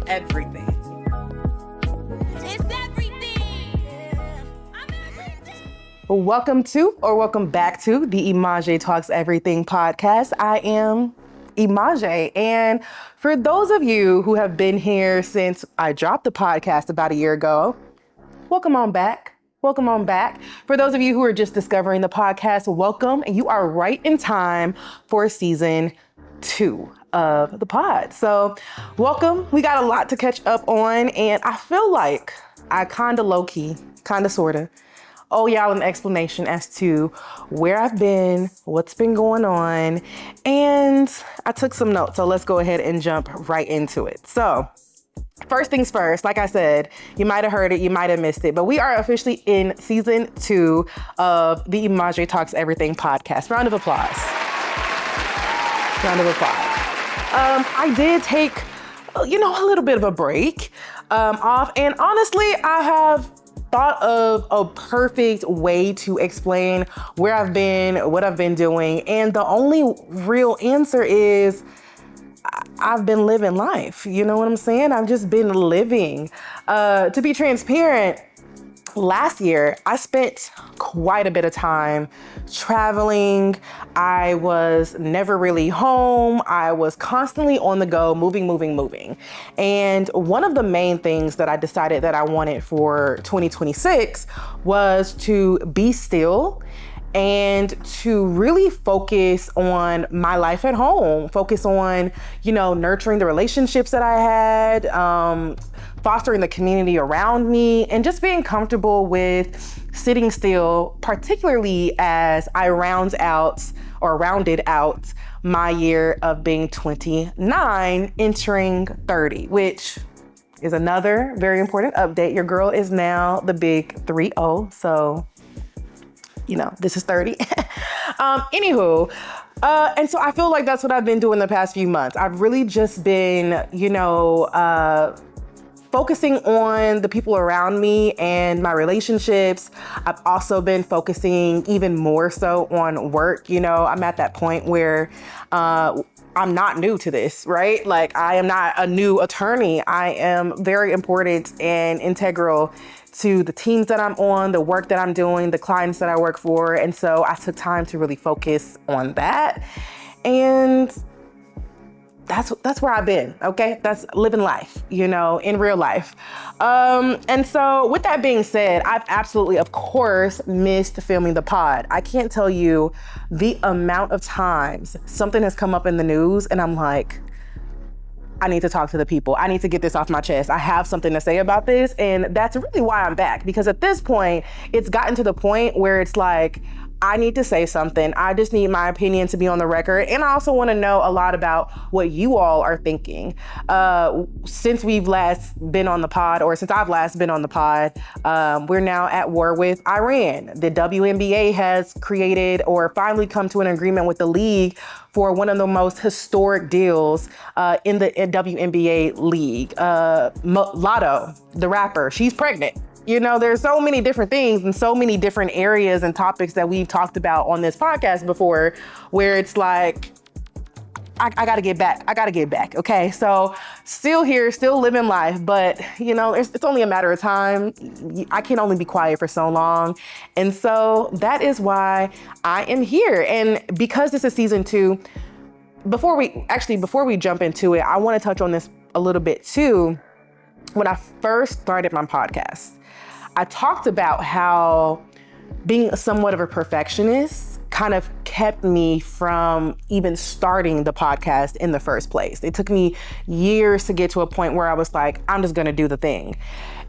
everything. It's everything. I'm everything. Welcome back to the EMAJAE Talks Everything podcast. I am EMAJAE, and for those of you who have been here since I dropped the podcast about a year ago, welcome on back. Welcome on back. For those of you who are just discovering the podcast, welcome. And you are right in time for season 2 of the pod. So welcome. We got a lot to catch up on. And I feel like I kind of low-key, kind of sort of, owe y'all an explanation as to where I've been, what's been going on. And I took some notes. So let's go ahead and jump right into it. So first things first, like I said, you might have heard it, you might have missed it, but we are officially in season 2 of the EMAJAE Talks Everything podcast. Round of applause. Round of applause. I did take, a little bit of a break off, and honestly, I have thought of a perfect way to explain where I've been, what I've been doing, and the only real answer is I've been living life. You know what I'm saying? I've just been living. To be transparent, last year, I spent quite a bit of time traveling. I was never really home. I was constantly on the go, moving. And one of the main things that I decided that I wanted for 2026 was to be still and to really focus on my life at home, focus on, nurturing the relationships that I had, fostering the community around me, and just being comfortable with sitting still, particularly as I rounded out my year of being 29, entering 30, which is another very important update. Your girl is now the big 3-0, so this is 30. Anywho, and so I feel like that's what I've been doing the past few months. I've really just been, focusing on the people around me and my relationships. I've also been focusing even more so on work. I'm at that point where I'm not new to this, right? Like, I am not a new attorney. I am very important and integral to the teams that I'm on, the work that I'm doing, the clients that I work for. And so I took time to really focus on that. And that's where I've been, okay? That's living life, in real life. And so with that being said, I've absolutely, of course, missed filming the pod. I can't tell you the amount of times something has come up in the news and I'm like, I need to talk to the people. I need to get this off my chest. I have something to say about this. And that's really why I'm back, because at this point, it's gotten to the point where it's like, I need to say something. I just need my opinion to be on the record. And I also want to know a lot about what you all are thinking. Since we've last been on the pod, or since I've last been on the pod, we're now at war with Iran. The WNBA has created or finally come to an agreement with the league for one of the most historic deals in the WNBA league. Lotto, the rapper, she's pregnant. There's so many different things and so many different areas and topics that we've talked about on this podcast before, where it's like, I gotta get back. Okay. So still here, still living life, but it's only a matter of time. I can only be quiet for so long. And so that is why I am here. And because this is season 2, before we jump into it, I want to touch on this a little bit too. When I first started my podcast, I talked about how being somewhat of a perfectionist kind of kept me from even starting the podcast in the first place. It took me years to get to a point where I was like, I'm just gonna do the thing.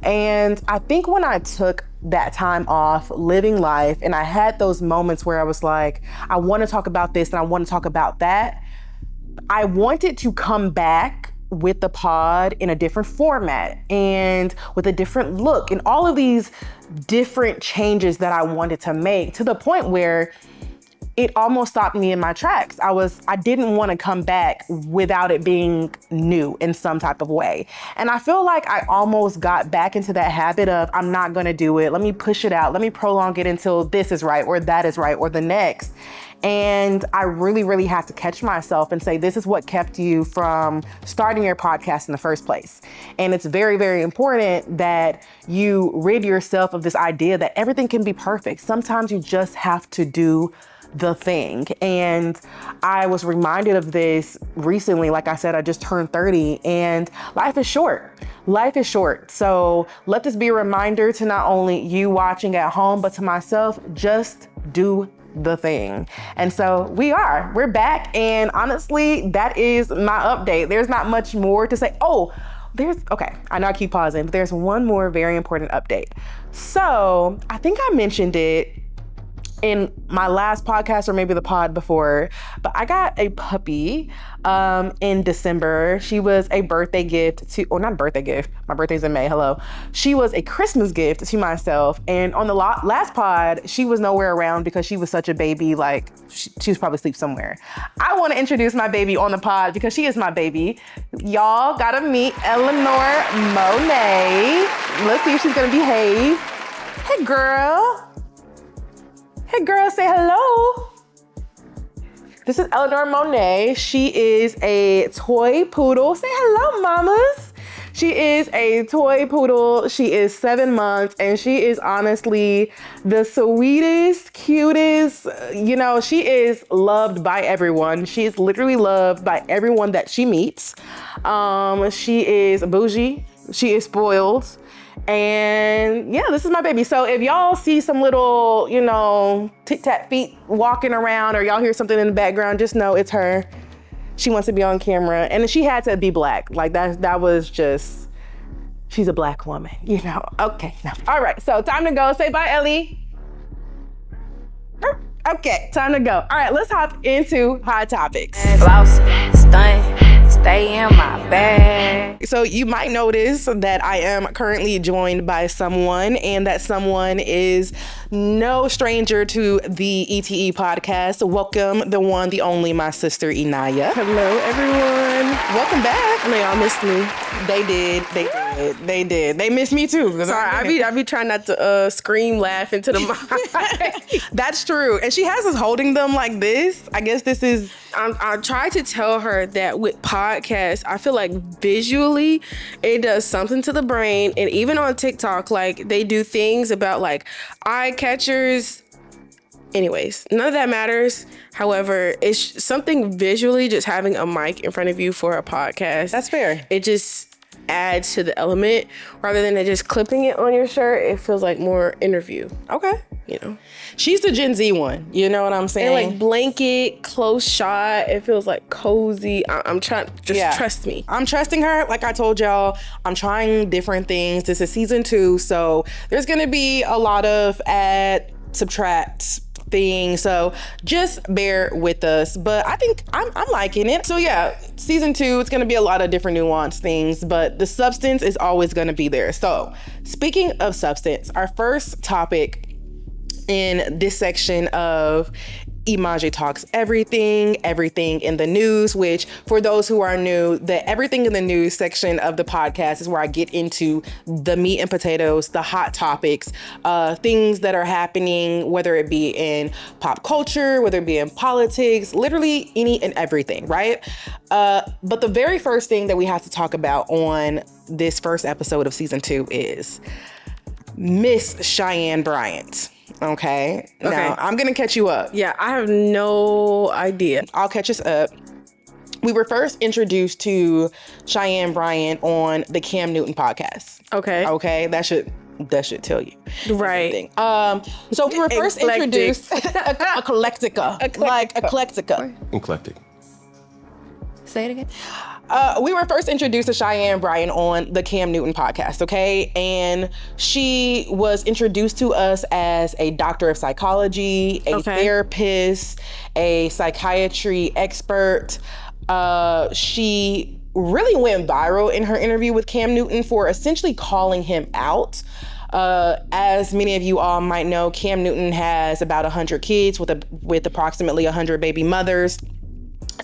And I think when I took that time off living life and I had those moments where I was like, I wanna talk about this and I wanna talk about that, I wanted to come back with the pod in a different format and with a different look and all of these different changes that I wanted to make, to the point where it almost stopped me in my tracks. I didn't want to come back without it being new in some type of way. And I feel like I almost got back into that habit of, I'm not going to do it. Let me push it out. Let me prolong it until this is right or that is right or the next. And I really, really have to catch myself and say, this is what kept you from starting your podcast in the first place. And it's very, very important that you rid yourself of this idea that everything can be perfect. Sometimes you just have to do the thing. And I was reminded of this recently. Like I said, I just turned 30 and life is short. Life is short. So let this be a reminder to not only you watching at home, but to myself, just do the thing. And so we're back. And honestly, that is my update. There's not much more to say. Okay, I know I keep pausing, but there's one more very important update. So I think I mentioned it in my last podcast or maybe the pod before, but I got a puppy in December. She was a birthday gift not birthday gift, my birthday's in May, hello. She was a Christmas gift to myself. And on the last pod, she was nowhere around because she was such a baby, like she was probably asleep somewhere. I wanna introduce my baby on the pod because she is my baby. Y'all gotta meet Eleanor Monet. Let's see if she's gonna behave. Hey girl. Hey girl, say hello. This is Eleanor Monet. She is a toy poodle. Say hello, mamas. She is a toy poodle. She is 7 months and she is honestly the sweetest, cutest, she is loved by everyone. She is literally loved by everyone that she meets. She is bougie. She is spoiled. And yeah, this is my baby. So if y'all see some little, tic tac feet walking around or y'all hear something in the background, just know it's her. She wants to be on camera and she had to be black. Like that was just, she's a black woman, Okay, no. All right, so time to go. Say bye, Ellie. Okay, time to go. All right, let's hop into hot topics. Floss, stunt, stay in my bag. So you might notice that I am currently joined by someone, and that someone is no stranger to the ETE podcast. Welcome, the one, the only, my sister Inaya. Hello, everyone. Welcome back. I know y'all missed me. They did. They missed me too. Sorry, I be trying not to scream, laugh into the mic. That's true. And she has us holding them like this. I guess this is... I tried to tell her that with podcasts, I feel like visually it does something to the brain. And even on TikTok, like they do things about like eye catchers. Anyways, none of that matters. However, it's something visually, just having a mic in front of you for a podcast. That's fair. It just adds to the element rather than just clipping it on your shirt. It feels like more interview. Okay. She's the Gen Z one. You know what I'm saying? And like blanket, close shot. It feels like cozy. I'm trying, trust me. I'm trusting her. Like I told y'all, I'm trying different things. This is season 2. So there's going to be a lot of add, subtract things. So just bear with us. But I think I'm liking it. So yeah, season 2, it's going to be a lot of different nuanced things, but the substance is always going to be there. So speaking of substance, our first topic in this section of EMAJAE Talks everything in the news, which for those who are new, the everything in the news section of the podcast is where I get into the meat and potatoes, the hot topics, things that are happening, whether it be in pop culture, whether it be in politics, literally any and everything, right? But the very first thing that we have to talk about on this first episode of season 2 is Miss Cheyenne Bryant. Okay. Now I'm gonna catch you up. Yeah, I have no idea. I'll catch us up. We were first introduced to Cheyenne Bryant on the Cam Newton podcast. Okay. That should tell you. Right. So we were first introduced eclectica. Eclectic. Say it again. We were first introduced to Cheyenne Bryant on the Cam Newton podcast, okay? And she was introduced to us as a doctor of psychology, a therapist, a psychiatry expert. She really went viral in her interview with Cam Newton for essentially calling him out. As many of you all might know, Cam Newton has about 100 kids with approximately 100 baby mothers.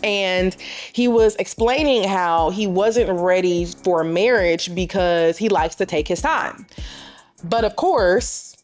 And he was explaining how he wasn't ready for marriage because he likes to take his time. But of course,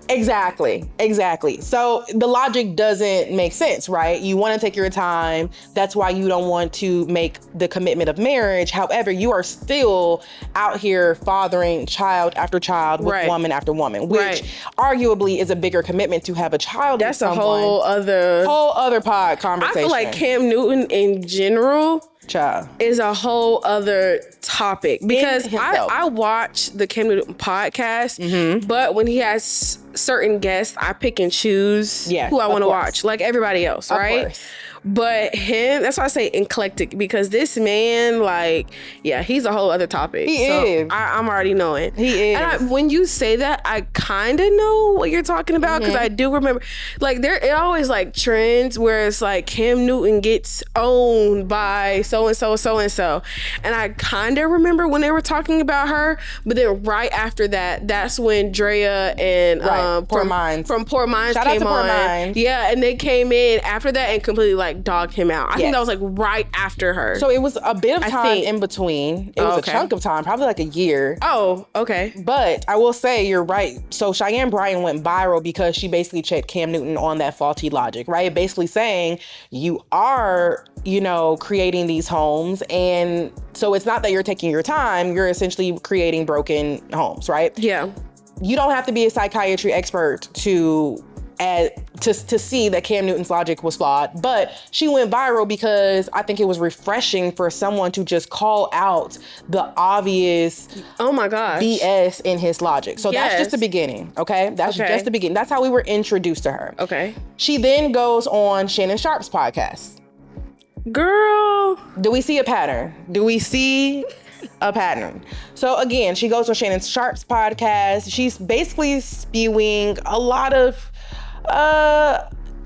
Exactly. So the logic doesn't make sense, right? You want to take your time. That's why you don't want to make the commitment of marriage. However, you are still out here fathering child after child with woman after woman, which arguably is a bigger commitment to have a child. That's a whole other pod conversation. I feel like Cam Newton in general child is a whole other topic, because I watch the Cam Newton podcast, but when he has certain guests, I pick and choose who I want to watch, like everybody else, right? But him, that's why I say eclectic, because this man, like, he's a whole other topic. He is. I'm already knowing. He is. And when you say that, I kind of know what you're talking about, because I do remember, like, it always like trends where it's like Cam Newton gets owned by so-and-so, so-and-so. And I kind of remember when they were talking about her, but then right after that, that's when Drea and Poor Minds came out to Poor on. Minds. Yeah, and they came in after that and completely like dogged him out. I think that was like right after her. So it was a bit of time in between. It was a chunk of time, probably like a year. Oh, okay. But I will say you're right. So Cheyenne Bryant went viral because she basically checked Cam Newton on that faulty logic, right? Basically saying you are, creating these homes, and so it's not that you're taking your time, you're essentially creating broken homes, right? Yeah. You don't have to be a psychiatry expert to see that Cam Newton's logic was flawed, but she went viral because I think it was refreshing for someone to just call out the obvious BS in his logic. So that's just the beginning, okay? That's just the beginning. That's how we were introduced to her. Okay. She then goes on Shannon Sharpe's podcast. Girl. Do we see a pattern? So again, she goes on Shannon Sharpe's podcast. She's basically spewing a lot of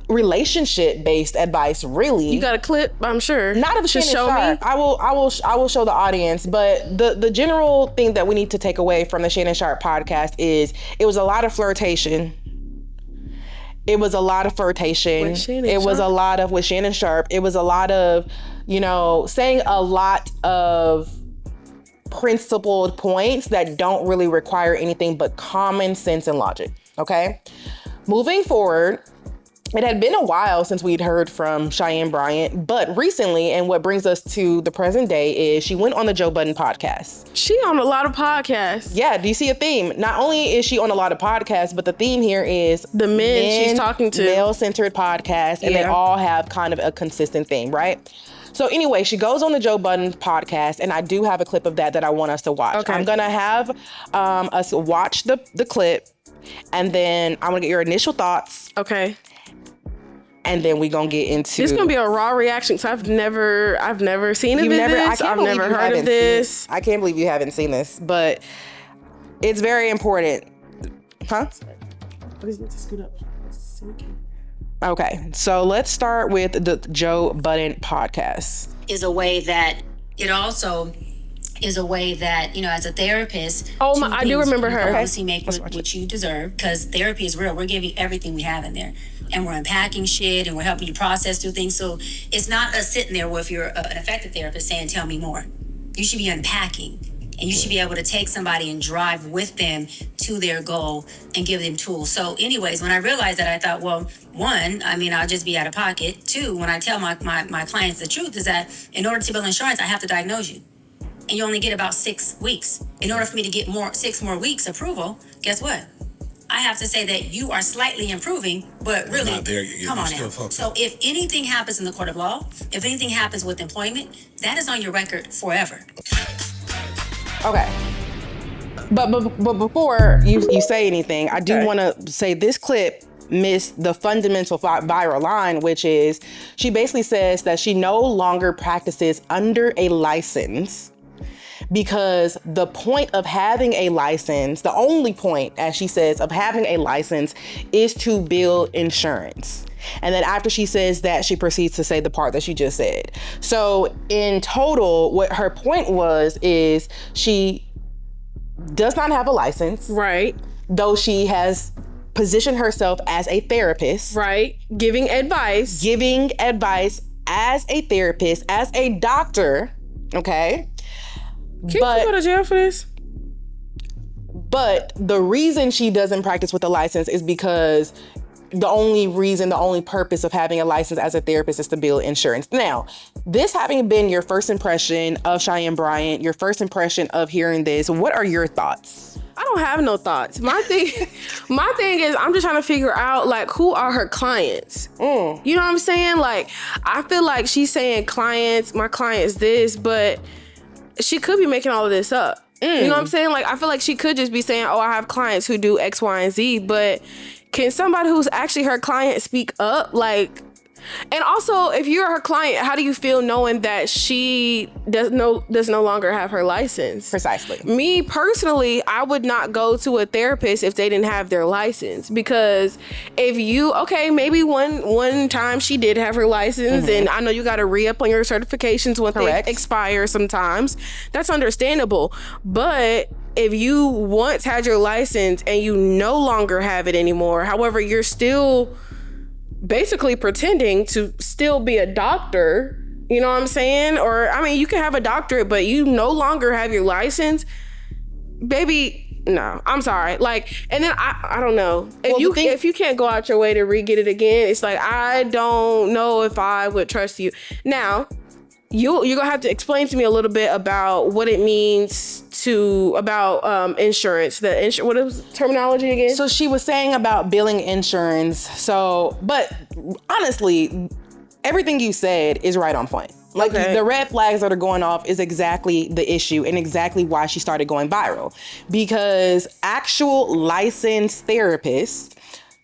relationship-based advice, really. You got a clip, I'm sure. Not of Shannon Sharpe. I will show the audience, but the general thing that we need to take away from the Shannon Sharpe podcast is it was a lot of flirtation. It was a lot of flirtation. With Shannon Sharpe. It was a lot of, saying a lot of principled points that don't really require anything but common sense and logic, okay? Moving forward, it had been a while since we'd heard from Cheyenne Bryant, but recently, and what brings us to the present day, is she went on the Joe Budden podcast. She on a lot of podcasts. Yeah, do you see a theme? Not only is she on a lot of podcasts, but the theme here is the men she's talking to. Male-centered podcasts, and they all have kind of a consistent theme, right? So anyway, she goes on the Joe Budden podcast, and I do have a clip of that I want us to watch. Okay. I'm gonna have us watch the clip, and then I want to get your initial thoughts. Okay. And then we gonna get into. It's gonna be a raw reaction because I've never seen this. I've never heard of this. I can't believe you haven't seen this, but it's very important. Huh? What is it to scoot up? Okay, so let's start with the Joe Budden podcast. Is a way that it also is a way that, as a therapist. Oh my, I do remember her. Obviously make what you deserve, because therapy is real. We're giving everything we have in there. And we're unpacking shit, and we're helping you process through things. So it's not us sitting there with you're an effective therapist saying, tell me more. You should be unpacking. And you should be able to take somebody and drive with them to their goal and give them tools. So anyways, when I realized that, I thought, well, one, I'll just be out of pocket. Two, when I tell my clients the truth is that in order to build insurance, I have to diagnose you. And you only get about 6 weeks. In order for me to get 6 more weeks approval, guess what? I have to say that you are slightly improving, but really, not there yet. Come on now. So if anything happens in the court of law, if anything happens with employment, that is on your record forever. Okay. But before you say anything, I do want to say this clip missed the fundamental viral line, which is she basically says that she no longer practices under a license because the point of having a license, the only point, as she says, of having a license is to build insurance. And then after she says that, she proceeds to say the part that she just said. So in total, what her point is she does not have a license. Right. Though she has positioned herself as a therapist. Right. Giving advice as a therapist, as a doctor. Okay. Can you go to jail for this? But the reason she doesn't practice with a license is because the only purpose of having a license as a therapist is to bill insurance. Now, this having been your first impression of Cheyenne Bryant, your first impression of hearing this, what are your thoughts? I don't have no thoughts. My thing is I'm just trying to figure out like who are her clients. You know what I'm saying? Like I feel like she's saying clients, my client's this, but she could be making all of this up. You know what I'm saying? Like I feel like she could just be saying, oh, I have clients who do X, Y, and Z, but can somebody who's actually her client speak up? Like, and also, if you're her client, how do you feel knowing that she does no longer have her license? Precisely. Me personally, I would not go to a therapist if they didn't have their license, because maybe one time she did have her license, and I know you got to re-up on your certifications when they expire sometimes. That's understandable, but if you once had your license and you no longer have it anymore, however, you're still basically pretending to still be a doctor, you know what I'm saying? Or, I mean, you can have a doctorate, but you no longer have your license. Baby, no, I'm sorry. Like, and then I don't know. If you can't go out your way to re-get it again, it's like, I don't know if I would trust you. Now, you're gonna have to explain to me a little bit about what it means about insurance. What is terminology again? So she was saying about billing insurance. But honestly, everything you said is right on point. Like the red flags that are going off is exactly the issue and exactly why she started going viral, because actual licensed therapists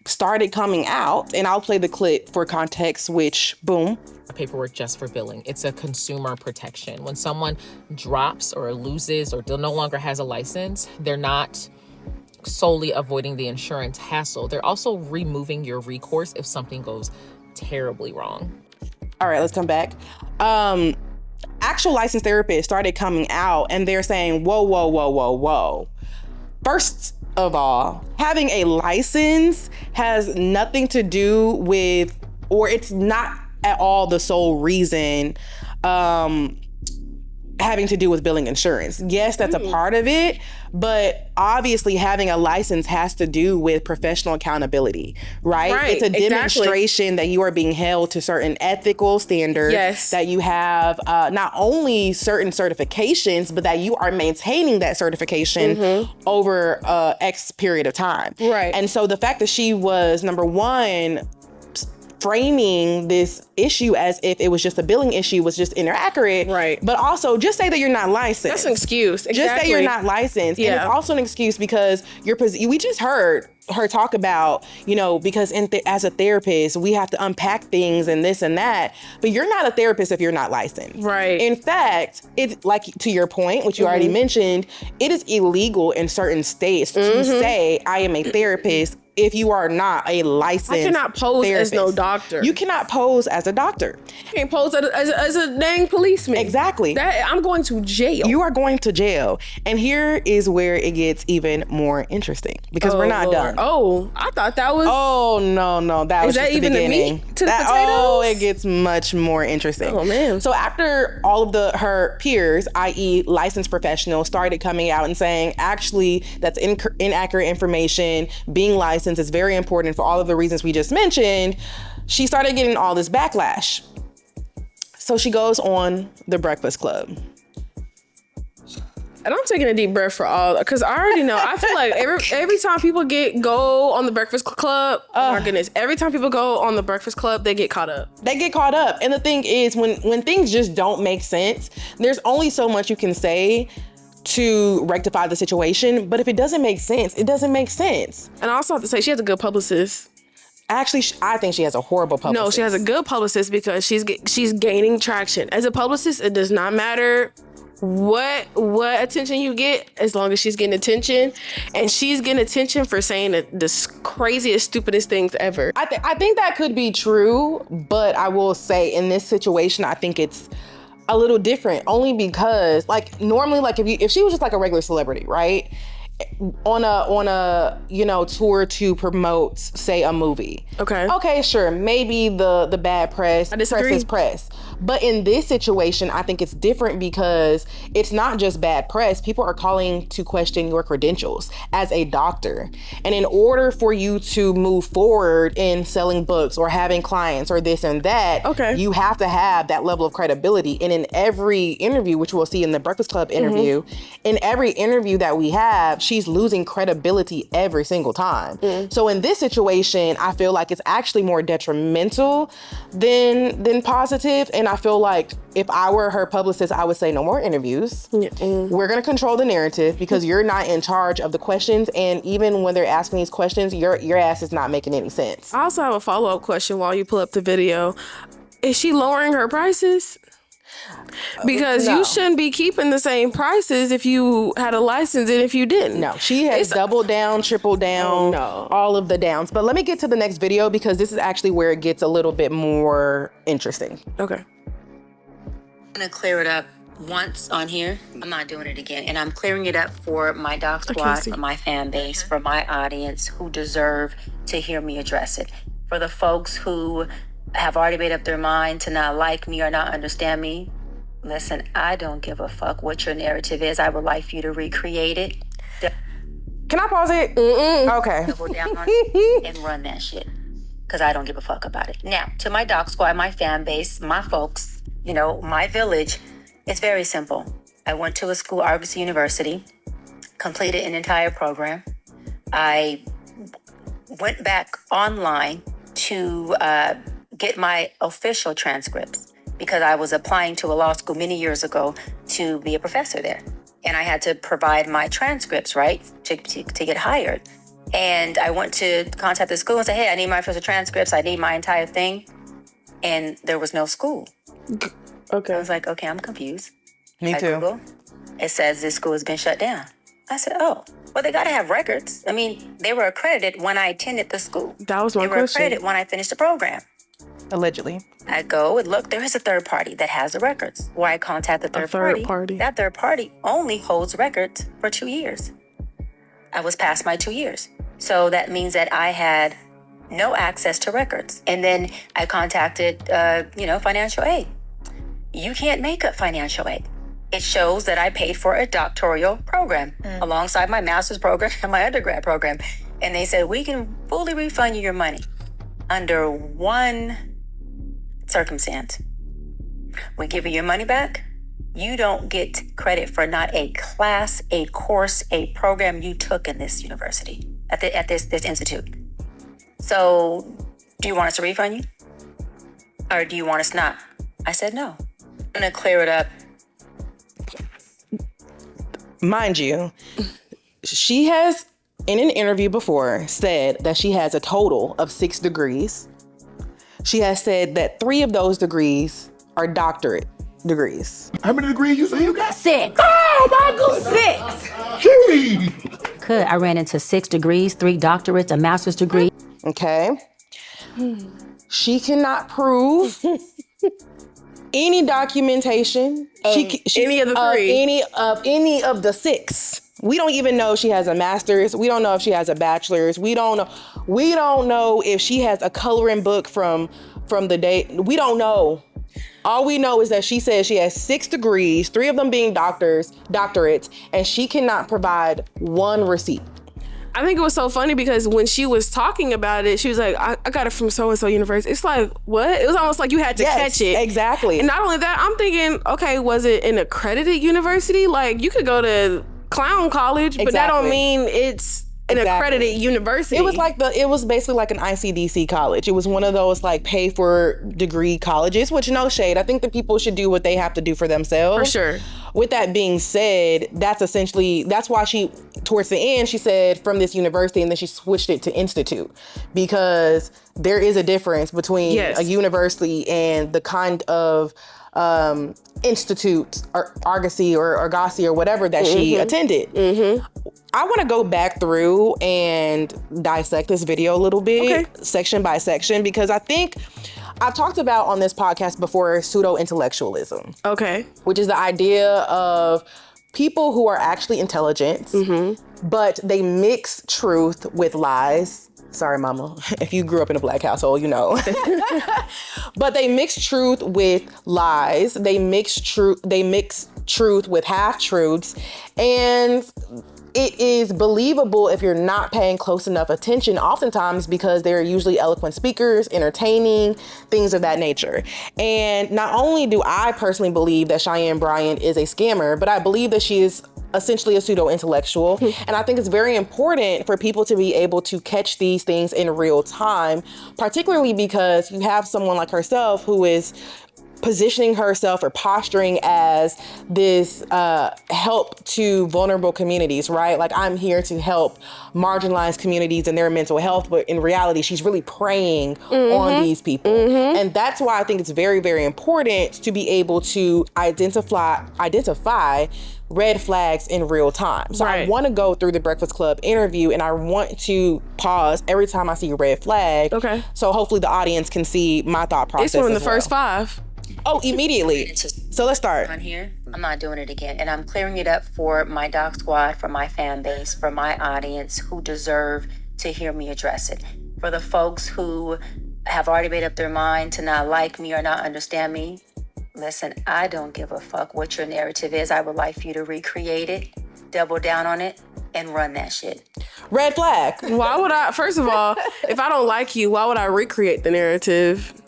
started coming out, and I'll play the clip for context, which boom. Paperwork just for billing. It's a consumer protection. When someone drops or loses or no longer has a license, they're not solely avoiding the insurance hassle. They're also removing your recourse if something goes terribly wrong. All right, let's come back. Actual licensed therapists started coming out and they're saying, whoa. First of all, having a license has nothing to do with, or it's not at all the sole reason having to do with billing insurance. Yes, that's a part of it, but obviously having a license has to do with professional accountability, right? It's a demonstration that you are being held to certain ethical standards, that you have not only certain certifications, but that you are maintaining that certification over X period of time. Right. And so the fact that she was, number one, framing this issue as if it was just a billing issue was just inaccurate. Right. But also just say that you're not licensed. That's an excuse. Exactly. Just say you're not licensed. Yeah. And it's also an excuse because we just heard her talk about, because as a therapist, we have to unpack things and this and that, but you're not a therapist if you're not licensed. Right. In fact, it's like, to your point, which you already mentioned, it is illegal in certain states to say I am a therapist if you are not a licensed therapist. I cannot pose as no doctor. You cannot pose as a doctor. You can't pose as a dang policeman. Exactly. I'm going to jail. You are going to jail. And here is where it gets even more interesting, because we're not done. Oh, I thought that was... Oh, no. That was just the beginning. Is that even the meat to the potatoes? Oh, it gets much more interesting. Oh, man. So after all of her peers, i.e. licensed professionals, started coming out and saying, actually, that's inaccurate information, being licensed is very important for all of the reasons we just mentioned, she started getting all this backlash. So she goes on The Breakfast Club. And I'm taking a deep breath for all, because I already know. I feel like every time people go on The Breakfast Club, oh my goodness, every time people go on The Breakfast Club, they get caught up. They get caught up. And the thing is, when things just don't make sense, there's only so much you can say to rectify the situation. But if it doesn't make sense, it doesn't make sense. And I also have to say, she has a good publicist. Actually, I think she has a horrible publicist. No, she has a good publicist because she's gaining traction. As a publicist, it does not matter what attention you get, as long as she's getting attention. And she's getting attention for saying the craziest, stupidest things ever. I think that could be true, but I will say in this situation, I think it's a little different, only because, like, normally, like, if she was just like a regular celebrity, right? on a tour to promote, say, a movie. Okay, sure, maybe the bad press is press. But in this situation, I think it's different because it's not just bad press. People are calling to question your credentials as a doctor. And in order for you to move forward in selling books or having clients or this and that, you have to have that level of credibility. And in every interview, which we'll see in the Breakfast Club interview, in every interview that we have, she's losing credibility every single time. So in this situation, I feel like it's actually more detrimental than positive. And I feel like if I were her publicist, I would say no more interviews. We're gonna control the narrative because you're not in charge of the questions. And even when they're asking these questions, your ass is not making any sense. I also have a follow-up question while you pull up the video. Is she lowering her prices? Because you shouldn't be keeping the same prices if you had a license and if you didn't. No, she has doubled down, tripled down, all of the downs. But let me get to the next video because this is actually where it gets a little bit more interesting. Okay. I'm gonna clear it up once on here. I'm not doing it again. And I'm clearing it up for my doc squad, for my fan base, for my audience who deserve to hear me address it. For the folks who have already made up their mind to not like me or not understand me, listen, I don't give a fuck what your narrative is. I would like for you to recreate it. Can I pause it? Okay. Double down on it and run that shit. Because I don't give a fuck about it. Now, to my doc squad, my fan base, my folks, my village, it's very simple. I went to a school, Argosy University, completed an entire program. I went back online to get my official transcripts because I was applying to a law school many years ago to be a professor there. And I had to provide my transcripts, right, to get hired. And I went to contact the school and say, hey, I need my official transcripts. I need my entire thing. And there was no school. Okay. I was like, okay, I'm confused. Me too. Google, it says this school has been shut down. I said, oh, well, they got to have records. I mean, they were accredited when I attended the school. That was my question. They were accredited when I finished the program. Allegedly. I go and look, there is a third party that has the records. Where I contact the third party. That third party only holds records for 2 years. I was past my 2 years. So that means that I had no access to records. And then I contacted, financial aid. You can't make up financial aid. It shows that I paid for a doctoral program alongside my master's program and my undergrad program. And they said, we can fully refund you your money under one circumstance. We give you your money back. You don't get credit for not a class, a course, a program you took in this university, at this institute. So do you want us to refund you? Or do you want us not? I said no. I'm gonna clear it up. Mind you, she has, in an interview before, said that she has a total of 6 degrees. She has said that 3 of those degrees are doctorate degrees. How many degrees you say you got? 6. Oh my goodness! 6! Gee! I ran into 6 degrees, 3 doctorates, a master's degree. Okay. She cannot prove any documentation. Any of the 3. Any of the 6. We don't even know if she has a master's. We don't know if she has a bachelor's. We don't know if she has a coloring book from the day. We don't know. All we know is that she says she has 6 degrees, 3 of them being doctorates, and she cannot provide one receipt. I think it was so funny because when she was talking about it, she was like, I got it from so-and-so university. It's like, what? It was almost like you had to catch it. Exactly. And not only that, I'm thinking, okay, was it an accredited university? Like, you could go to clown college, but that don't mean it's an accredited university. It was basically like an ICDC college. It was one of those like pay for degree colleges, which no shade. I think that people should do what they have to do for themselves. For sure. With that being said, that's why she, towards the end, she said from this university, and then she switched it to institute, because there is a difference between a university and the kind of institute or Argosy or whatever that she attended. I want to go back through and dissect this video a little bit, section by section, because I think I've talked about on this podcast before pseudo-intellectualism. Okay. Which is the idea of people who are actually intelligent, but they mix truth with lies. Sorry, mama, if you grew up in a Black household, you know. But they mix truth with lies. They mix truth with half-truths. And it is believable if you're not paying close enough attention, oftentimes because they're usually eloquent speakers, entertaining, things of that nature. And not only do I personally believe that Cheyenne Bryant is a scammer, but I believe that she is essentially a pseudo-intellectual. And I think it's very important for people to be able to catch these things in real time, particularly because you have someone like herself who is positioning herself or posturing as this help to vulnerable communities, right? Like, I'm here to help marginalized communities and their mental health, but in reality, she's really preying on these people. And that's why I think it's very, very important to be able to identify red flags in real time. So I want to go through the Breakfast Club interview, and I want to pause every time I see a red flag. Okay. So hopefully the audience can see my thought process. It's one of the first 5. Oh, immediately. So let's start. On here, I'm not doing it again. And I'm clearing it up for my dog squad, for my fan base, for my audience who deserve to hear me address it. For the folks who have already made up their mind to not like me or not understand me, listen, I don't give a fuck what your narrative is. I would like for you to recreate it, double down on it, and run that shit. Red flag. Why would I, first of all, if I don't like you, why would I recreate the narrative?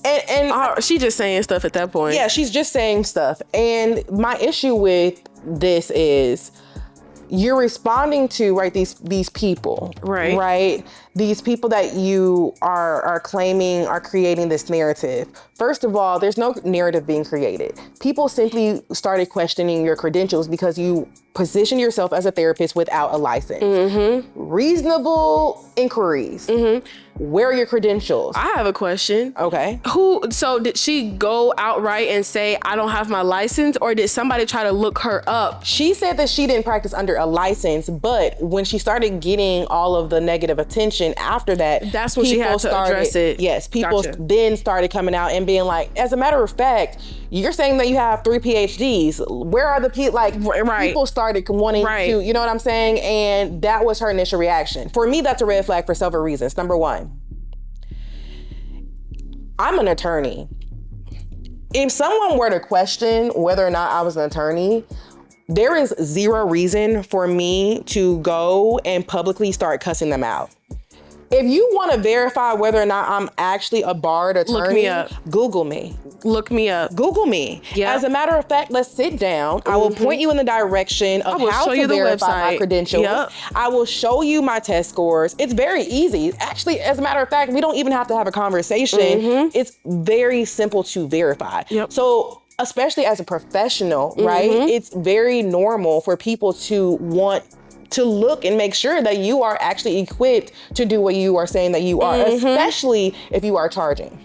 And she just saying stuff at that point. Yeah, she's just saying stuff. And my issue with this is you're responding to, right, these people, right? These people that you are claiming are creating this narrative. First of all, there's no narrative being created. People simply started questioning your credentials because you position yourself as a therapist without a license. Reasonable inquiries. Where are your credentials? I have a question. Okay. So did she go outright and say, I don't have my license, or did somebody try to look her up? She said that she didn't practice under a license, but when she started getting all of the negative attention after that, that's when she had to address it. Yes, people then started coming out and being like, as a matter of fact, you're saying that you have 3 PhDs. Where are the people? Like, people started wanting to, you know what I'm saying? And that was her initial reaction. For me, that's a red flag for several reasons. Number one, I'm an attorney. If someone were to question whether or not I was an attorney, there is zero reason for me to go and publicly start cussing them out. If you want to verify whether or not I'm actually a barred attorney, look me up. Google me. Look me up. Google me. Yep. As a matter of fact, let's sit down. I will point you in the direction of how to verify my credentials. Yep. I will show you my test scores. It's very easy. Actually, as a matter of fact, we don't even have to have a conversation. It's very simple to verify. So, especially as a professional, right? It's very normal for people to want to look and make sure that you are actually equipped to do what you are saying that you are, especially if you are charging.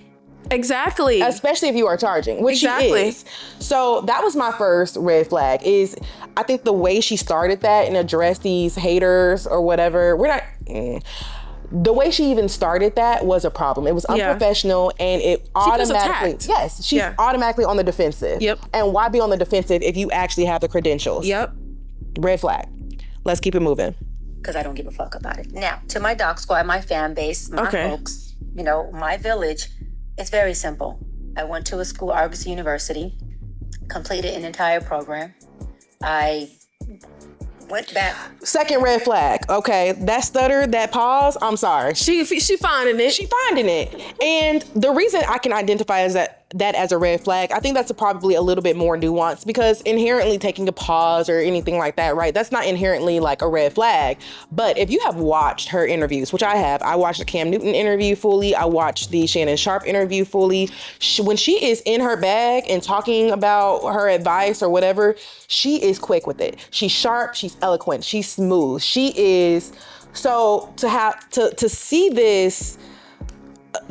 Exactly. Especially if you are charging, which she is. So that was my first red flag, is I think the way she started that and addressed these haters or whatever, the way she even started that was a problem. It was unprofessional and it automatically, she's automatically on the defensive. And why be on the defensive if you actually have the credentials? Red flag. Let's keep it moving. Because I don't give a fuck about it. Now, to my dog squad, my fan base, my folks, you know, my village, it's very simple. I went to a school, Argus University, completed an entire program. I went back. Second red flag. Okay, that stutter, that pause, I'm sorry. She finding it. She finding it. And the reason I can identify as that as a red flag, I think that's probably a little bit more nuanced, because inherently taking a pause or anything like that, right? That's not inherently like a red flag. But if you have watched her interviews, which I have, I watched the Cam Newton interview fully. I watched the Shannon Sharp interview fully. When she is in her bag and talking about her advice or whatever, she is quick with it. She's sharp, she's eloquent, she's smooth. She is, so to have to see this,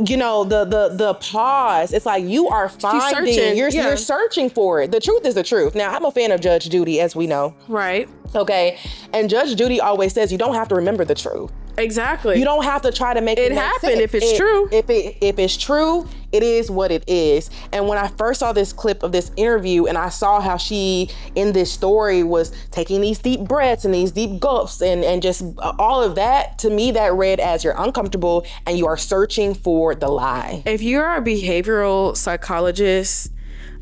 you know, the pause, it's like you are finding, you're searching for it. The truth is the truth. Now, I'm a fan of Judge Judy, as we know. Right. Okay. And Judge Judy always says you don't have to remember the truth. Exactly. You don't have to try to make it happen sense. if it's true. If it's true, it is what it is. And when I first saw this clip of this interview and I saw how she in this story was taking these deep breaths and these deep gulps and just all of that, to me that read as you're uncomfortable and you are searching for the lie. If you're a behavioral psychologist,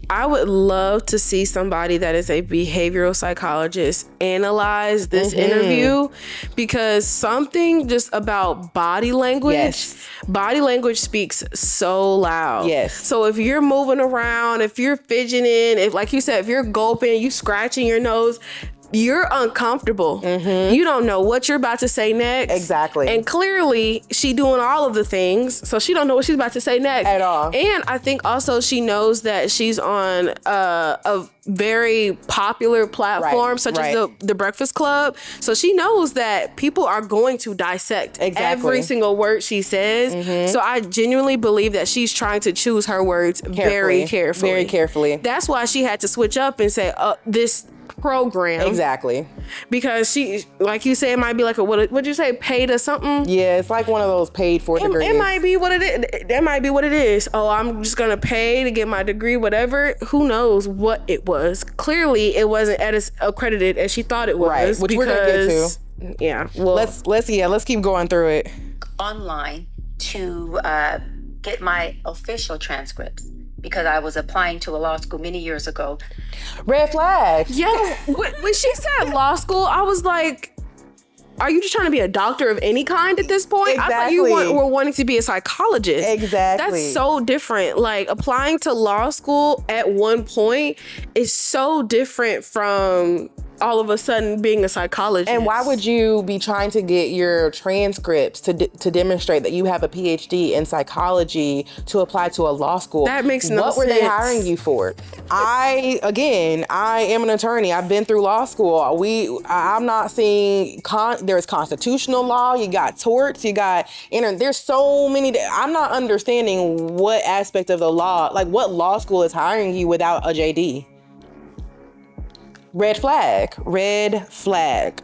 I would love to see somebody that is a behavioral psychologist analyze this interview, because something just about body language, body language speaks so loud. Yes. So if you're moving around, if you're fidgeting, if like you said, if you're gulping, you scratching your nose, you're uncomfortable. You don't know what you're about to say next. Exactly. And clearly she doing all of the things, so she don't know what she's about to say next at all. And I think also she knows that she's on a very popular platform, such as the Breakfast Club. So she knows that people are going to dissect every single word she says. So I genuinely believe that she's trying to choose her words very carefully. Very carefully. That's why she had to switch up and say, this program. Exactly. Because she, like you said, it might be like a, what'd you say, paid or something? Yeah, it's like one of those paid for degrees. It might be what it is. That might be what it is. Oh, I'm just gonna pay to get my degree, whatever. Who knows what it was? Clearly, it wasn't as accredited as she thought it was. Right, which we're gonna get to. Yeah. Well, let's keep going through it. Online to get my official transcripts, because I was applying to a law school many years ago. Red flag. Yeah. When she said law school, I was like, are you just trying to be a doctor of any kind at this point? Exactly. I thought you were wanting to be a psychologist. Exactly. That's so different. Like, applying to law school at one point is so different from all of a sudden being a psychologist. And why would you be trying to get your transcripts to demonstrate that you have a PhD in psychology to apply to a law school? That makes no sense. What were they hiring you for? I am an attorney. I've been through law school. I'm not seeing, there's constitutional law, you got torts, you got, there's so many, I'm not understanding what aspect of the law, like what law school is hiring you without a JD. Red flag. Red flag.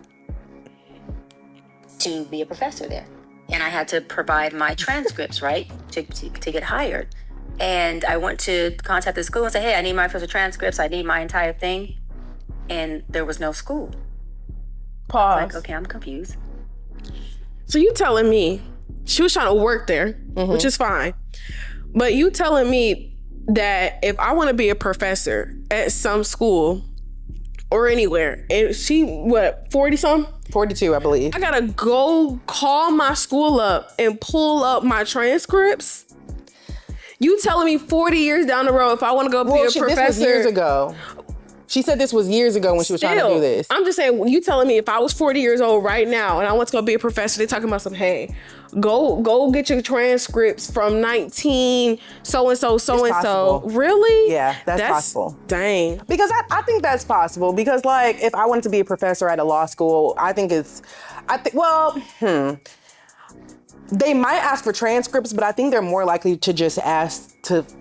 To be a professor there. And I had to provide my transcripts, right, to get hired. And I went to contact the school and say, hey, I need my official transcripts. I need my entire thing. And there was no school. Pause. Like, okay, I'm confused. So you telling me she was trying to work there, which is fine. But you telling me that if I want to be a professor at some school or anywhere, and she, 40-something? 42, I believe. I gotta go call my school up and pull up my transcripts? You telling me 40 years down the road, if I want to go be a professor? This was years ago. She said this was years ago when she was trying to do this. I'm just saying, you telling me if I was 40 years old right now and I want to go be a professor, they're talking about some, hey, go get your transcripts from 19 so-and-so. Really? Yeah, that's possible. Dang. Because I think that's possible. Because, like, if I wanted to be a professor at a law school, they might ask for transcripts, but I think they're more likely to just ask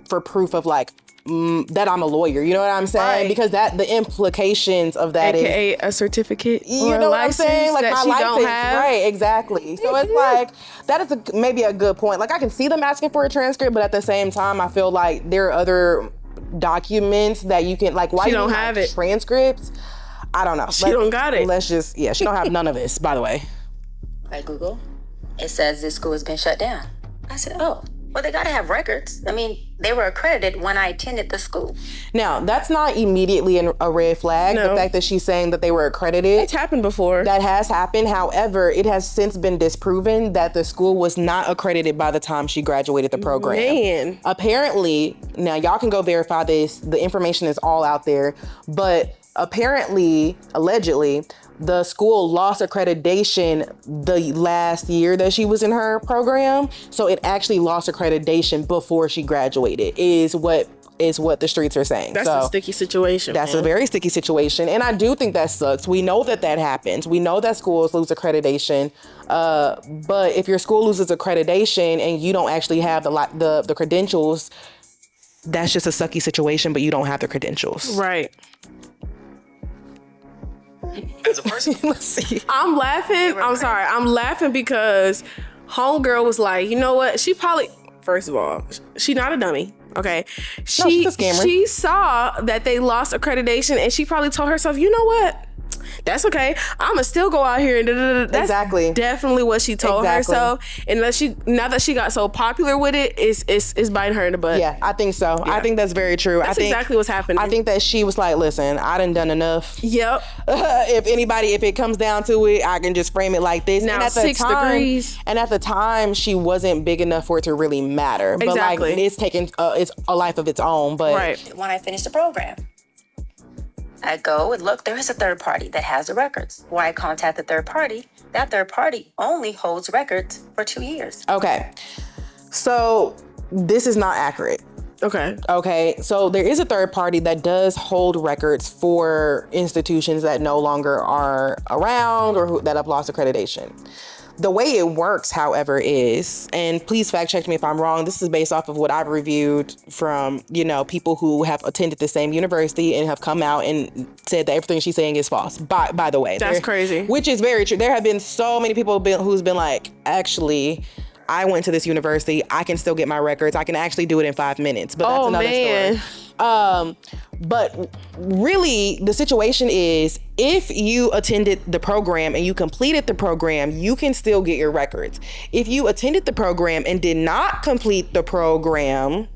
for proof of, like, that I'm a lawyer. You know what I'm saying? Right. Because the implications of that AKA a certificate. You know what I'm saying? Like, my license. Don't have. Right, exactly. So it's like, that is maybe a good point. Like, I can see them asking for a transcript, but at the same time, I feel like there are other documents that you can, like, why she you don't have it. Transcripts? I don't know. She don't got it. She don't have none of this, by the way. By Google, it says this school has been shut down. I said, oh, well, they gotta have records. I mean, they were accredited when I attended the school. Now, that's not immediately a red flag. No. The fact that she's saying that they were accredited. It's happened before. That has happened. However, it has since been disproven that the school was not accredited by the time she graduated the program. Man. Apparently, now y'all can go verify this. The information is all out there. But apparently, allegedly, the school lost accreditation the last year that she was in her program. So it actually lost accreditation before she graduated, is what the streets are saying. That's a sticky situation. That's a very sticky situation. And I do think that sucks. We know that happens. We know that schools lose accreditation. But if your school loses accreditation and you don't actually have the credentials, that's just a sucky situation, but you don't have the credentials. Right. As a person, Let's see. I'm laughing. I'm sorry. I'm laughing because homegirl was like, you know what? She probably, First of all, she not a dummy. Okay, she's a scammer. She saw that they lost accreditation, and she probably told herself, you know what? That's okay. I'ma still go out here and That's exactly definitely what she told herself. And now that she got so popular with it, it's biting her in the butt. Yeah, I think so. Yeah. I think that's very true. That's exactly what's happening. I think that she was like, listen, I done enough. Yep. If it comes down to it, I can just frame it like this. Now, and at 6 degrees. And at the time, she wasn't big enough for it to really matter. Exactly. But like, it's taking it's a life of its own. But right. When I finished the program, I go and look, there is a third party that has the records. Why I contact the third party, that third party only holds records for 2 years. Okay. So this is not accurate. Okay. So there is a third party that does hold records for institutions that no longer are around or that have lost accreditation. The way it works, however, is, and please fact check me if I'm wrong, this is based off of what I've reviewed from, people who have attended the same university and have come out and said that everything she's saying is false. By the way. That's crazy. Which is very true. There have been so many people who's been like, actually, I went to this university. I can still get my records. I can actually do it in 5 minutes. But that's another story. But really, the situation is, if you attended the program and you completed the program, you can still get your records. If you attended the program and did not complete the program,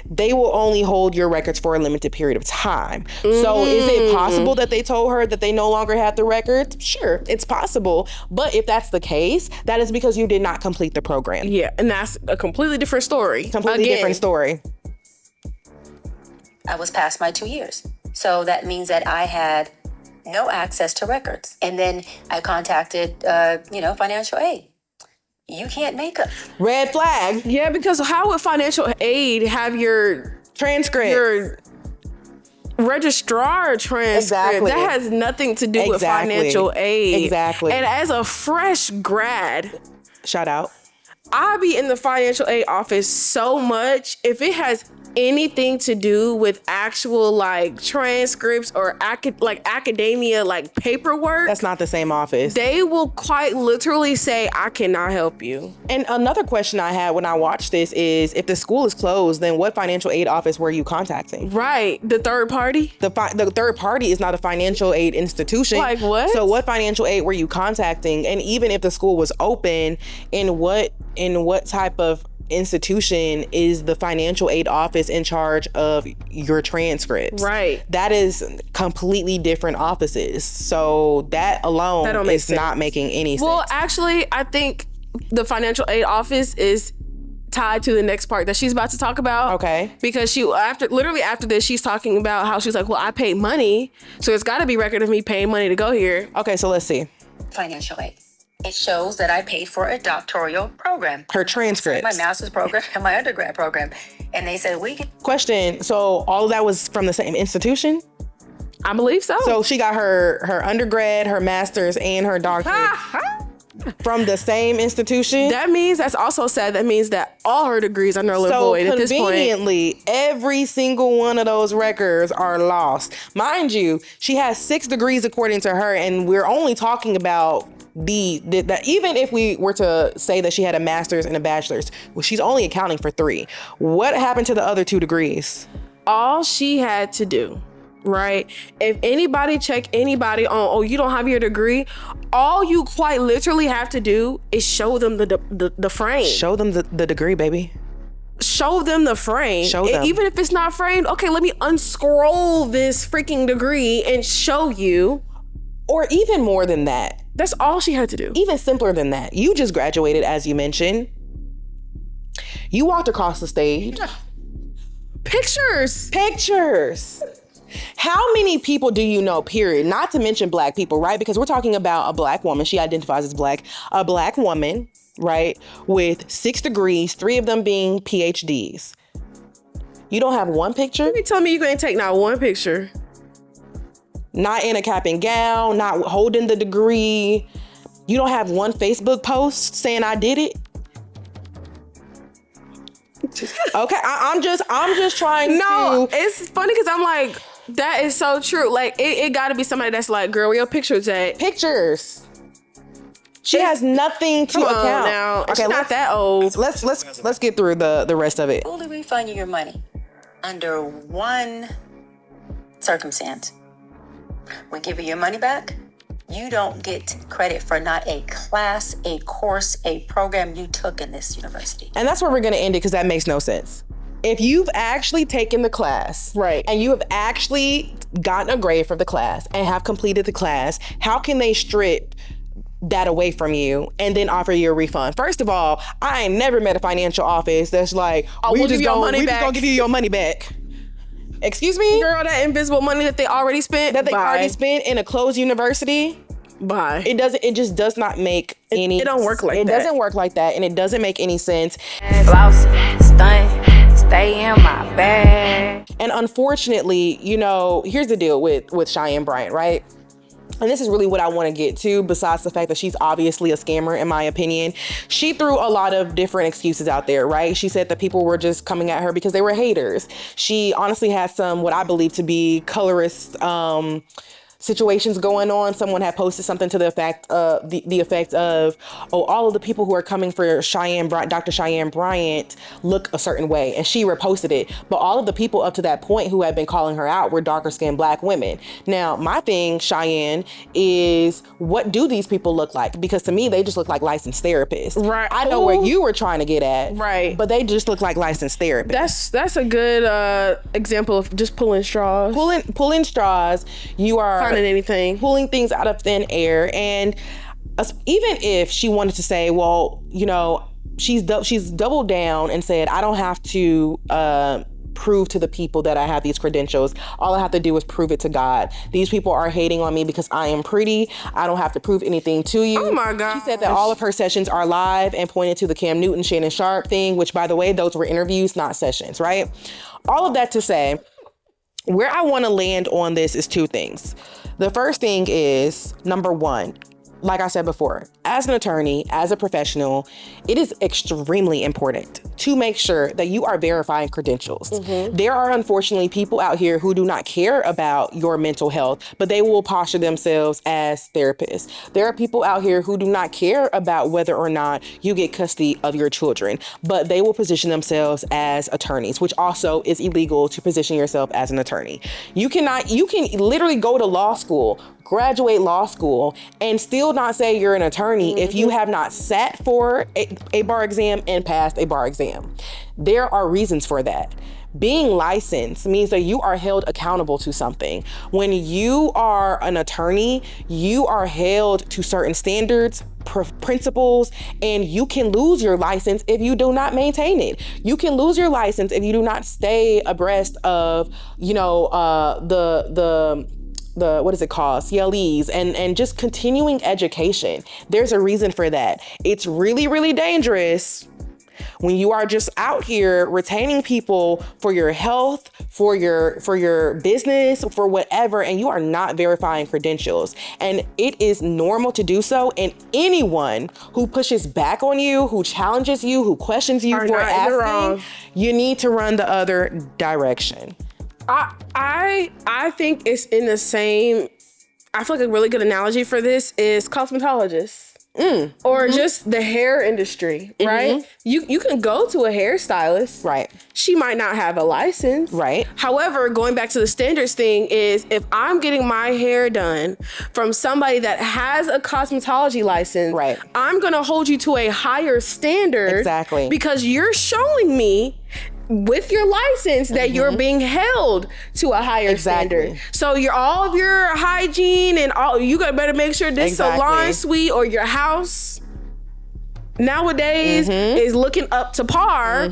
they will only hold your records for a limited period of time. So is it possible that they told her that they no longer have the records? Sure, it's possible. But if that's the case, that is because you did not complete the program. Yeah, and that's a completely different story. Different story. I was past my 2 years. So that means that I had no access to records. And then I contacted, financial aid. You can't make a red flag. Yeah, because how would financial aid have your transcript? Your registrar transcript. Exactly. That has nothing to do with financial aid. Exactly. And as a fresh grad, shout out, I be in the financial aid office so much. If it has anything to do with actual transcripts or academia paperwork, that's not the same office. They will quite literally say, I cannot help you. And another question I had when I watched this is, if the school is closed, then what financial aid office were you contacting? Right. The third party? The third party is not a financial aid institution. Like what? So what financial aid were you contacting? And even if the school was open, in what type of institution is the financial aid office in charge of your transcripts? Right. That is completely different offices. So that alone is not making any sense. Well, actually, I think the financial aid office is tied to the next part that she's about to talk about. Okay. Because after this, she's talking about how she's like, well, I paid money, so it's got to be record of me paying money to go here. Okay, so let's see. Financial aid. It shows that I paid for a doctoral program. Her transcripts. My master's program and my undergrad program. And they said, Question, so all of that was from the same institution? I believe so. So she got her undergrad, her master's, and her doctorate from the same institution? That's also sad. That means that all her degrees are null and void at this point. So conveniently, every single one of those records are lost. Mind you, she has 6 degrees according to her, and we're only talking about even if we were to say that she had a master's and a bachelor's, well, she's only accounting for 3. What happened to the other 2 degrees? All she had to do, right? If anybody check anybody on, you don't have your degree, all you quite literally have to do is show them the frame. Show them the degree, baby. Show them the frame. Show them. Even if it's not framed, okay, let me unscroll this freaking degree and show you. Or even more than that. That's all she had to do. Even simpler than that. You just graduated, as you mentioned. You walked across the stage. Pictures. How many people do you know, period? Not to mention black people, right? Because we're talking about a black woman. She identifies as black. A black woman, right? With 6 degrees, 3 of them being PhDs. You don't have one picture? You tell me you ain't take not one picture. Not in a cap and gown, not holding the degree. You don't have one Facebook post saying I did it? Okay, I'm just trying to. No, it's funny because I'm like, that is so true. Like, it got to be somebody that's like, girl, where your pictures at? Pictures. She has nothing to Come on account. now. Okay, she's not that old. Let's get through the rest of it. Fully refund you your money under one circumstance. We give you your money back. You don't get credit for not a class, a course, a program you took in this university. And that's where we're gonna end it, because that makes no sense. If you've actually taken the class, right, and you have actually gotten a grade for the class and have completed the class, how can they strip that away from you and then offer you a refund? First of all, I ain't never met a financial office that's like, we just gonna give you your money back. Excuse me? Girl, that invisible money that they already spent. Already spent in a closed university. Bye. It just does not make any. It don't work like that. It doesn't work like that, and it doesn't make any sense. Floss, stunt, stay in my bag. And unfortunately, you know, here's the deal with Cheyenne Bryant, right? And this is really what I want to get to, besides the fact that she's obviously a scammer, in my opinion. She threw a lot of different excuses out there, right? She said that people were just coming at her because they were haters. She honestly had some, what I believe to be colorist situations going on. Someone had posted something to the effect of, oh, all of the people who are coming for Dr. Cheyenne Bryant look a certain way, and she reposted it. But all of the people up to that point who had been calling her out were darker skinned Black women. Now, my thing, Cheyenne, is what do these people look like? Because to me, they just look like licensed therapists. Right. I know where you were trying to get at. Right. But they just look like licensed therapists. That's a good example of just pulling straws. Pulling straws. You are anything, pulling things out of thin air. And even if she wanted to say, well, you know, she's doubled down and said, I don't have to prove to the people that I have these credentials. All I have to do is prove it to God. These people are hating on me because I am pretty. I don't have to prove anything to you. Oh my God. She said that all of her sessions are live and pointed to the Cam Newton, Shannon Sharp thing, which, by the way, those were interviews, not sessions, right? All of that to say, where I want to land on this is two things. The first thing is, number one, like I said before, as an attorney, as a professional, it is extremely important to make sure that you are verifying credentials. Mm-hmm. There are unfortunately people out here who do not care about your mental health, but they will posture themselves as therapists. There are people out here who do not care about whether or not you get custody of your children, but they will position themselves as attorneys, which also is illegal to position yourself as an attorney. You can literally go to law school, graduate law school, and still not say you're an attorney if you have not sat for a bar exam and passed a bar exam. There are reasons for that. Being licensed means that you are held accountable to something. When you are an attorney, you are held to certain standards, principles, and you can lose your license if you do not maintain it. You can lose your license if you do not stay abreast of, you know, the what is it called? CLEs and just continuing education. There's a reason for that. It's really, really dangerous when you are just out here retaining people for your health, for your business, for whatever, and you are not verifying credentials. And it is normal to do so. And anyone who pushes back on you, who challenges you, who questions you for asking, you need to run the other direction. I think it's in the same. I feel like a really good analogy for this is cosmetologists. Or just the hair industry, right? You can go to a hairstylist. Right. She might not have a license. Right. However, going back to the standards thing is, if I'm getting my hair done from somebody that has a cosmetology license, right, I'm going to hold you to a higher standard. Exactly. Because you're showing me with your license that you're being held to a higher standard. So all of your hygiene and all, you better make sure this salon suite or your house nowadays is looking up to par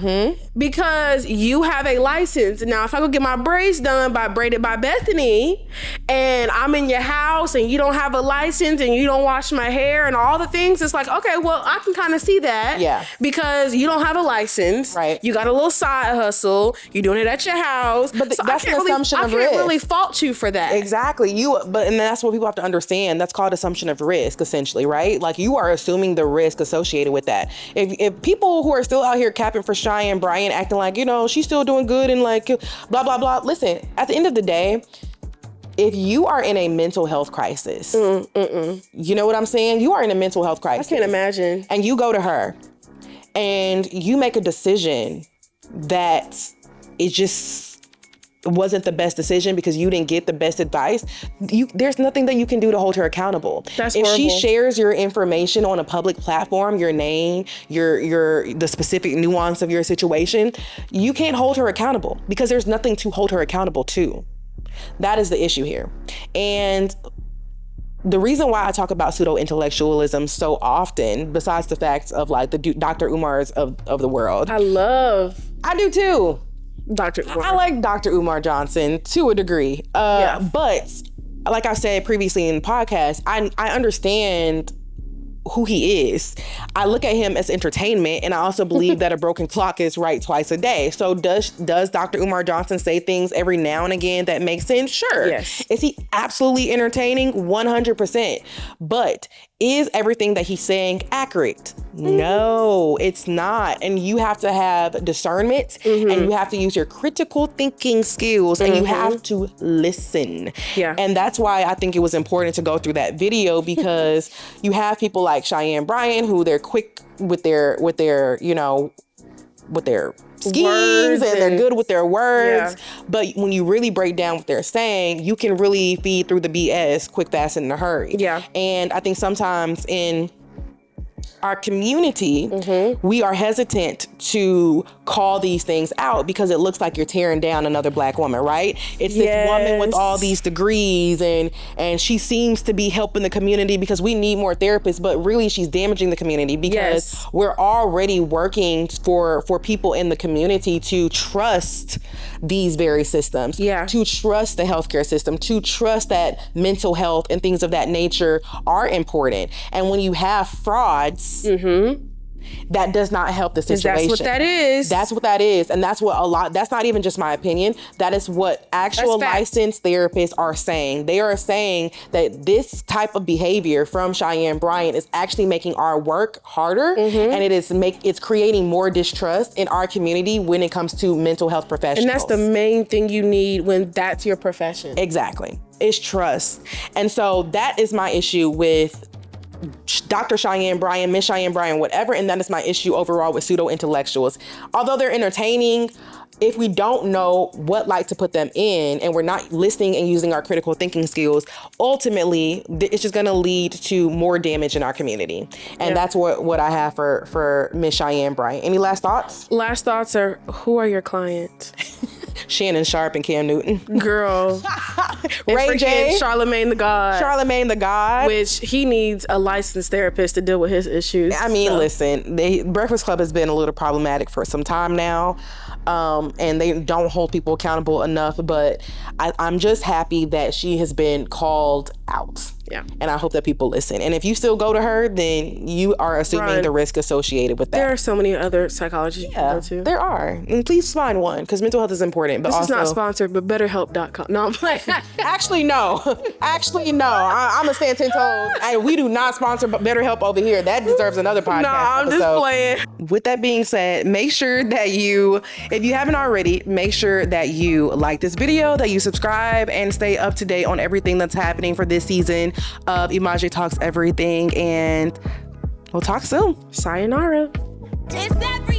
because you have a license. Now, if I go get my braids done by Braided by Bethany and I'm in your house and you don't have a license and you don't wash my hair and all the things, it's like, okay, well, I can kind of see that. Yeah. Because you don't have a license. Right. You got a little side hustle. You're doing it at your house. But that's an assumption of risk. I can't really fault you for that. Exactly. And that's what people have to understand. That's called assumption of risk, essentially, right? Like, you are assuming the risk associated with that. If people who are still out here capping for Cheyenne Bryant, acting like, you know, she's still doing good and like blah, blah, blah. Listen, at the end of the day, if you are in a mental health crisis, you know what I'm saying? You are in a mental health crisis. I can't imagine. And you go to her and you make a decision that it just wasn't the best decision because you didn't get the best advice. There's nothing that you can do to hold her accountable. That's if she horrible. shares your information on a public platform, your name, the specific nuance of your situation, you can't hold her accountable because there's nothing to hold her accountable to. That is the issue here. And the reason why I talk about pseudo-intellectualism so often, besides the facts of like the Dr. Umars of the world. I do too. Dr. Umar. I like Dr. Umar Johnson to a degree. But like I said previously in the podcast, I understand who he is. I look at him as entertainment, and I also believe that a broken clock is right twice a day. So does Dr. Umar Johnson say things every now and again that make sense? Sure. Yes. Is he absolutely entertaining? 100%. But is everything that he's saying accurate? No, it's not. And you have to have discernment, and you have to use your critical thinking skills, and you have to listen. Yeah. And that's why I think it was important to go through that video, because you have people like Cheyenne Bryant who they're quick with their schemes Words and they're good with their words. Yeah. But when you really break down what they're saying, you can really feed through the BS quick, fast, and in a hurry. Yeah. And I think sometimes in our community, we are hesitant to call these things out because it looks like you're tearing down another Black woman, right? It's this woman with all these degrees and she seems to be helping the community because we need more therapists, but really she's damaging the community because we're already working for people in the community to trust these very systems, to trust the healthcare system, to trust that mental health and things of that nature are important. And when you have frauds, that does not help the situation. That's what that is. That's what that is. And that's not even just my opinion. That is what actual licensed therapists are saying. They are saying that this type of behavior from Cheyenne Bryant is actually making our work harder, and it's creating more distrust in our community when it comes to mental health professionals. And that's the main thing you need when that's your profession. Exactly. It's trust. And so that is my issue with Dr. Cheyenne Bryant, Miss Cheyenne Bryant, whatever, and that is my issue overall with pseudo-intellectuals. Although they're entertaining, if we don't know what light to put them in and we're not listening and using our critical thinking skills, ultimately it's just going to lead to more damage in our community. And that's what I have for Miss Cheyenne Bryant. Any last thoughts? Last thoughts are, who are your clients? Shannon Sharp and Cam Newton. Girl. Ray J. Charlemagne the God. Which he needs a licensed therapist to deal with his issues. I mean, listen, Breakfast Club has been a little problematic for some time now. And they don't hold people accountable enough, but I'm just happy that she has been called out. Yeah. And I hope that people listen. And if you still go to her, then you are assuming the risk associated with that. There are so many other psychologists you can go to. There are. And please find one, because mental health is important. But this also, is not sponsored, but BetterHelp.com. No, I'm playing. Actually, no. I'm a stand 10 toes. We do not sponsor BetterHelp over here. That deserves another podcast. No, I'm episode. just playing. With that being said, make sure that if you haven't already, make sure that you like this video, that you subscribe, and stay up to date on everything that's happening for this season of EMAJAE Talks Everything. And we'll talk soon. Sayonara. It's everything.